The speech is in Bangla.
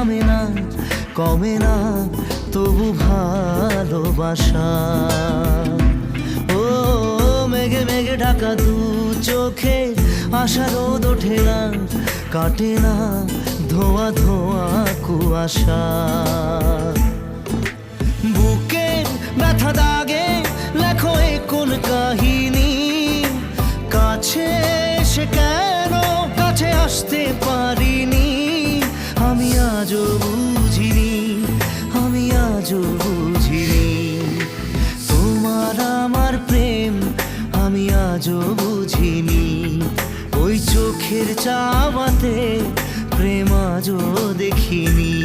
থামে না, কমে না তবু ভালোবাসা। ও মেঘে মেঘে ঢাকা দু চোখে আশা রোদ ওঠে না, কাটে না ধোয়া ধোয়া কুয়াশা। বুকে ব্যথা দাগে লেখো এ কোন কাহিনী, কাছে এসে কেন কাছে আসতে পারিনি। আমি আজও বুঝিনি, আমি আজও বুঝিনি তোমার আমার প্রেম, আমি আজও বুঝিনি। ওই চোখের চাওয়াতে প্রেম আজও দেখিনি।